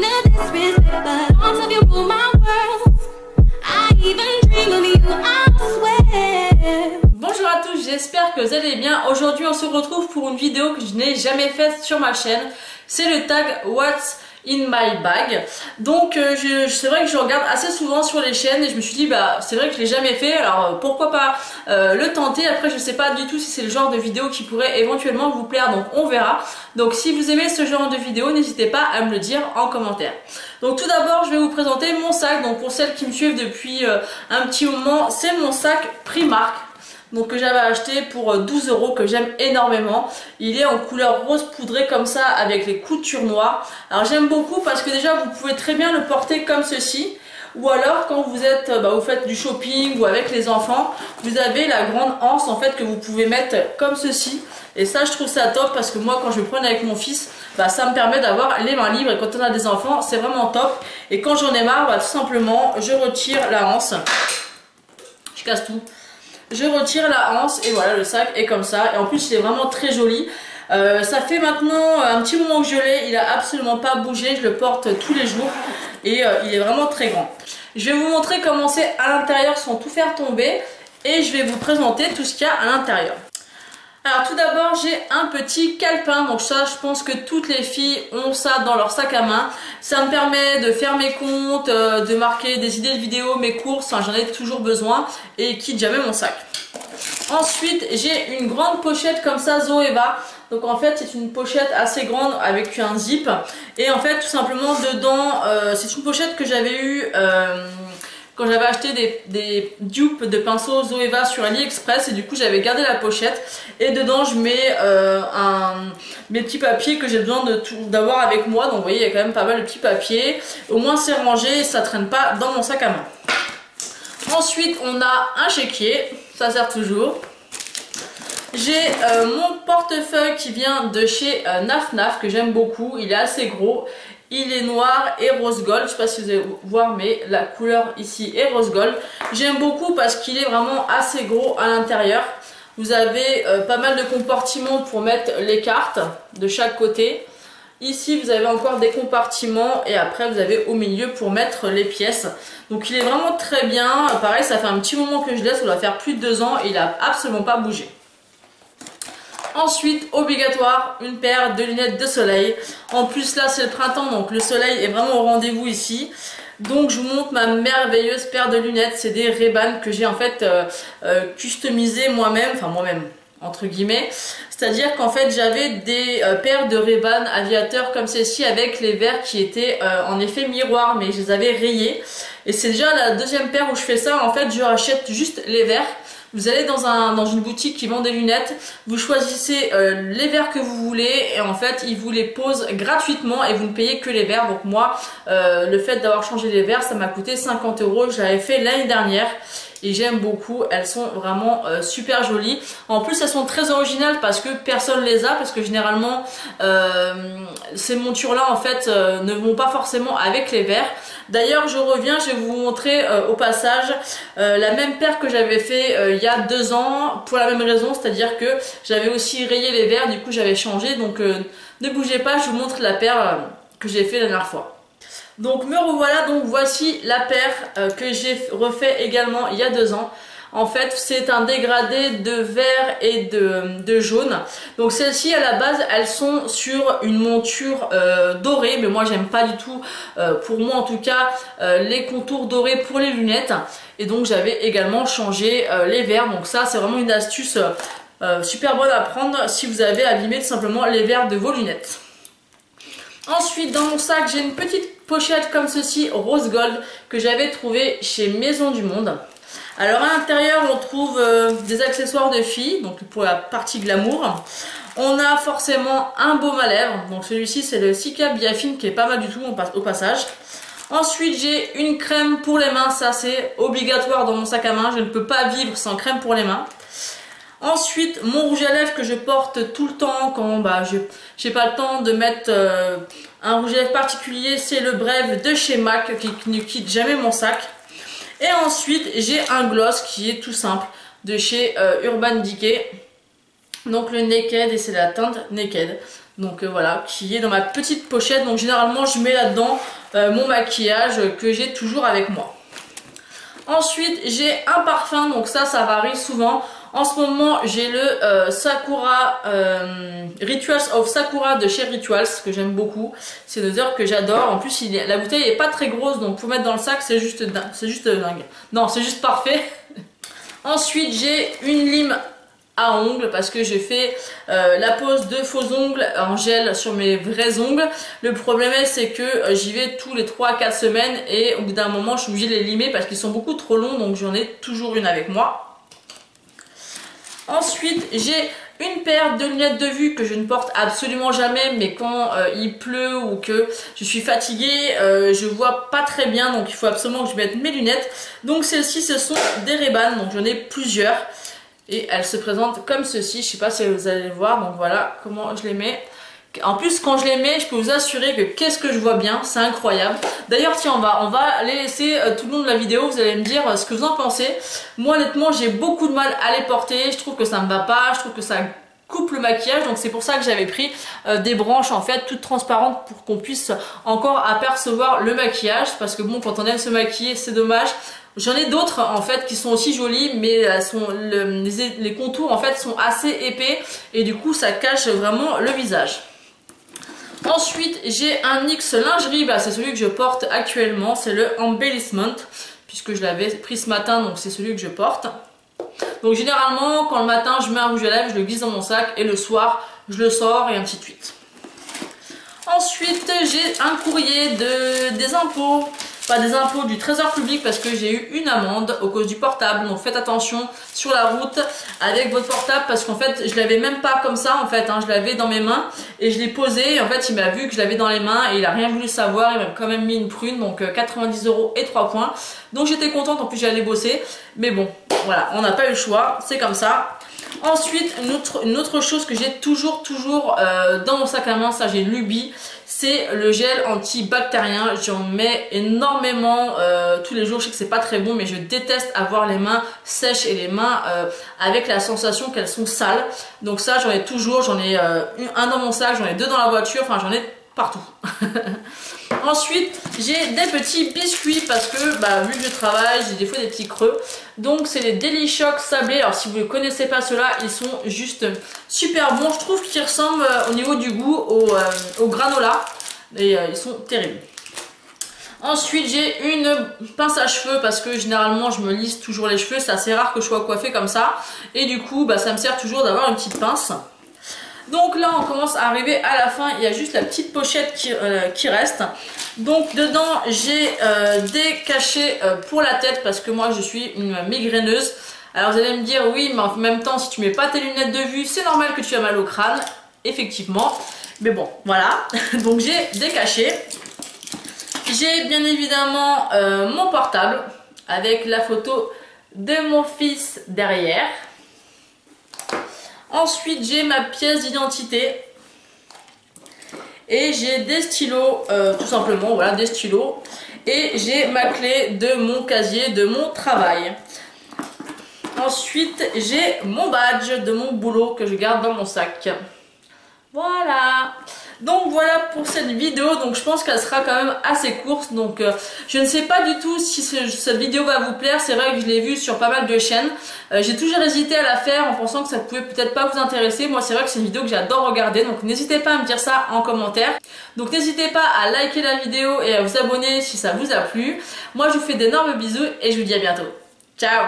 to disrespect the thoughts of you rule my world. I even dream of you, I swear. Bonjour à tous, j'espère que vous allez bien. Aujourd'hui on se retrouve pour une vidéo que je n'ai jamais faite sur ma chaîne. C'est le tag What's in my bag. Donc c'est vrai que je regarde assez souvent sur les chaînes et je me suis dit bah c'est vrai que je l'ai jamais fait, alors pourquoi pas le tenter. Après je sais pas du tout si c'est le genre de vidéo qui pourrait éventuellement vous plaire, donc on verra. Donc si vous aimez ce genre de vidéo, n'hésitez pas à me le dire en commentaire. Donc tout d'abord je vais vous présenter mon sac. Donc pour celles qui me suivent depuis un petit moment, c'est mon sac Primark. Donc que j'avais acheté pour 12 €, que j'aime énormément. Il est en couleur rose poudré comme ça avec les coutures noires. Alors j'aime beaucoup parce que déjà vous pouvez très bien le porter comme ceci. Ou alors quand vous êtes, vous faites du shopping ou avec les enfants, vous avez la grande anse en fait que vous pouvez mettre comme ceci. Et ça je trouve ça top parce que moi quand je le prends avec mon fils, ça me permet d'avoir les mains libres. Et quand on a des enfants c'est vraiment top. Et quand j'en ai marre, tout simplement je retire la anse. Je casse tout. Je retire la anse et voilà, le sac est comme ça. Et en plus il est vraiment très joli. Ça fait maintenant un petit moment que je l'ai, il a absolument pas bougé, je le porte tous les jours et il est vraiment très grand. Je vais vous montrer comment c'est à l'intérieur sans tout faire tomber et je vais vous présenter tout ce qu'il y a à l'intérieur. Alors tout d'abord j'ai un petit calepin, donc ça je pense que toutes les filles ont ça dans leur sac à main. Ça me permet de faire mes comptes, de marquer des idées de vidéos, mes courses, j'en ai toujours besoin et il quitte jamais mon sac. Ensuite j'ai une grande pochette comme ça Zoeva. Donc en fait c'est une pochette assez grande avec un zip. Et en fait tout simplement dedans, c'est une pochette que j'avais eue quand j'avais acheté des dupes de pinceaux Zoeva sur AliExpress. Et du coup j'avais gardé la pochette. Et dedans je mets mes petits papiers que j'ai besoin d'avoir avec moi. Donc vous voyez il y a quand même pas mal de petits papiers. Au moins c'est rangé et ça traîne pas dans mon sac à main. Ensuite on a un chéquier, ça sert toujours. J'ai mon portefeuille qui vient de chez Naf Naf que j'aime beaucoup, il est assez gros. Il est noir et rose gold, je ne sais pas si vous allez voir mais la couleur ici est rose gold. J'aime beaucoup parce qu'il est vraiment assez gros à l'intérieur. Vous avez pas mal de compartiments pour mettre les cartes de chaque côté. Ici vous avez encore des compartiments et après vous avez au milieu pour mettre les pièces. Donc il est vraiment très bien, pareil ça fait un petit moment que je l'ai, ça doit faire plus de 2 ans et il n'a absolument pas bougé. Ensuite, obligatoire, une paire de lunettes de soleil. En plus là c'est le printemps donc le soleil est vraiment au rendez-vous ici. Donc je vous montre ma merveilleuse paire de lunettes. C'est des Ray-Ban que j'ai en fait customisées moi-même, enfin moi-même entre guillemets. C'est-à-dire qu'en fait j'avais des paires de Ray-Ban aviateurs comme celle-ci avec les verres qui étaient en effet miroir, mais je les avais rayés. Et c'est déjà la deuxième paire où je fais ça. En fait je rachète juste les verres. Vous allez dans une boutique qui vend des lunettes, vous choisissez les verres que vous voulez et en fait ils vous les posent gratuitement et vous ne payez que les verres. Donc moi le fait d'avoir changé les verres ça m'a coûté 50 €, je l'avais fait l'année dernière et j'aime beaucoup, elles sont vraiment super jolies. En plus elles sont très originales parce que personne les a, parce que généralement ces montures là en fait ne vont pas forcément avec les verres. D'ailleurs je reviens, je vais vous montrer au passage la même paire que j'avais fait il y a 2 ans pour la même raison, c'est-à-dire que j'avais aussi rayé les verres, du coup j'avais changé. Donc ne bougez pas, je vous montre la paire que j'ai fait la dernière fois. Donc me revoilà, donc voici la paire que j'ai refait également il y a 2 ans. En fait c'est un dégradé de vert et de jaune. Donc celles-ci à la base elles sont sur une monture dorée, mais moi j'aime pas du tout, pour moi en tout cas, les contours dorés pour les lunettes. Et donc j'avais également changé les verres. Donc ça c'est vraiment une astuce super bonne à prendre si vous avez abîmé tout simplement les verres de vos lunettes. Ensuite dans mon sac j'ai une petite pochette comme ceci rose gold que j'avais trouvé chez Maison du Monde. Alors à l'intérieur on trouve des accessoires de filles, donc pour la partie glamour. On a forcément un baume à lèvres, donc celui-ci c'est le Cica Biafine qui est pas mal du tout au passage. Ensuite j'ai une crème pour les mains, ça c'est obligatoire dans mon sac à main, je ne peux pas vivre sans crème pour les mains. Ensuite mon rouge à lèvres que je porte tout le temps quand j'ai pas le temps de mettre un rouge à lèvres particulier, c'est le Brève de chez MAC qui ne quitte jamais mon sac. Et ensuite j'ai un gloss qui est tout simple de chez Urban Decay, donc le Naked, et c'est la teinte Naked. Donc voilà, qui est dans ma petite pochette. Donc généralement je mets là-dedans mon maquillage que j'ai toujours avec moi. Ensuite j'ai un parfum, donc ça varie souvent. En ce moment j'ai le Sakura Rituals of Sakura de chez Rituals que j'aime beaucoup. C'est une odeur que j'adore. En plus la bouteille est pas très grosse, donc pour mettre dans le sac c'est juste dingue. Non, c'est juste parfait. Ensuite j'ai une lime à ongles parce que j'ai fait la pose de faux ongles en gel sur mes vrais ongles. Le problème c'est que j'y vais tous les 3 à 4 semaines et au bout d'un moment je suis obligée de les limer parce qu'ils sont beaucoup trop longs, donc j'en ai toujours une avec moi. Ensuite j'ai une paire de lunettes de vue que je ne porte absolument jamais, mais quand il pleut ou que je suis fatiguée, je vois pas très bien, donc il faut absolument que je mette mes lunettes. Donc celles-ci ce sont des Ray-Ban, donc j'en ai plusieurs. Et elles se présentent comme ceci, je sais pas si vous allez voir, donc voilà comment je les mets. En plus quand je les mets, je peux vous assurer que qu'est-ce que je vois bien, c'est incroyable. D'ailleurs tiens, on va les laisser tout le long de la vidéo, vous allez me dire ce que vous en pensez. Moi honnêtement j'ai beaucoup de mal à les porter, je trouve que ça me va pas, je trouve que ça coupe le maquillage, donc c'est pour ça que j'avais pris des branches en fait toutes transparentes pour qu'on puisse encore apercevoir le maquillage, parce que bon quand on aime se maquiller c'est dommage. J'en ai d'autres en fait qui sont aussi jolies, mais les contours en fait sont assez épais et du coup ça cache vraiment le visage. Ensuite j'ai un NYX lingerie, c'est celui que je porte actuellement, c'est le Embellissement, puisque je l'avais pris ce matin, donc c'est celui que je porte. Donc généralement quand le matin je mets un rouge à lèvres, je le glisse dans mon sac et le soir je le sors et ainsi de suite. Ensuite j'ai un courrier des impôts. Pas des impôts, du trésor public, parce que j'ai eu une amende au cause du portable. Donc faites attention sur la route avec votre portable, parce qu'en fait je l'avais même pas comme ça en fait, je l'avais dans mes mains et je l'ai posé et en fait il m'a vu que je l'avais dans les mains et il a rien voulu savoir, il m'a quand même mis une prune, donc 90 € et 3 points. Donc j'étais contente, en plus j'allais bosser, mais bon voilà, on n'a pas eu le choix, c'est comme ça. Ensuite une autre chose que j'ai toujours dans mon sac à main, ça j'ai Luby, c'est le gel antibactérien. J'en mets énormément tous les jours. Je sais que c'est pas très bon, mais je déteste avoir les mains sèches et les mains avec la sensation qu'elles sont sales. Donc ça j'en ai toujours, j'en ai un dans mon sac, j'en ai 2 dans la voiture, enfin j'en ai partout. Ensuite j'ai des petits biscuits parce que vu que je travaille j'ai des fois des petits creux, donc c'est les Delichoc sablés. Alors si vous ne connaissez pas ceux-là, ils sont juste super bons, je trouve qu'ils ressemblent au niveau du goût au granola et ils sont terribles. Ensuite j'ai une pince à cheveux parce que généralement je me lisse toujours les cheveux, c'est assez rare que je sois coiffée comme ça et du coup ça me sert toujours d'avoir une petite pince. Donc là on commence à arriver à la fin, il y a juste la petite pochette qui reste. Donc dedans j'ai des cachets pour la tête parce que moi je suis une migraineuse. Alors vous allez me dire oui, mais en même temps si tu mets pas tes lunettes de vue c'est normal que tu as mal au crâne. Effectivement, mais bon voilà. Donc j'ai des cachets. J'ai bien évidemment mon portable avec la photo de mon fils derrière. Ensuite j'ai ma pièce d'identité et j'ai des stylos, tout simplement, voilà, des stylos, et j'ai ma clé de mon casier de mon travail. Ensuite j'ai mon badge de mon boulot que je garde dans mon sac. Voilà. Donc voilà pour cette vidéo, donc je pense qu'elle sera quand même assez courte, donc je ne sais pas du tout si cette vidéo va vous plaire. C'est vrai que je l'ai vue sur pas mal de chaînes, j'ai toujours hésité à la faire en pensant que ça pouvait peut-être pas vous intéresser. Moi c'est vrai que c'est une vidéo que j'adore regarder, donc n'hésitez pas à me dire ça en commentaire. Donc n'hésitez pas à liker la vidéo et à vous abonner si ça vous a plu. Moi je vous fais d'énormes bisous et je vous dis à bientôt. Ciao.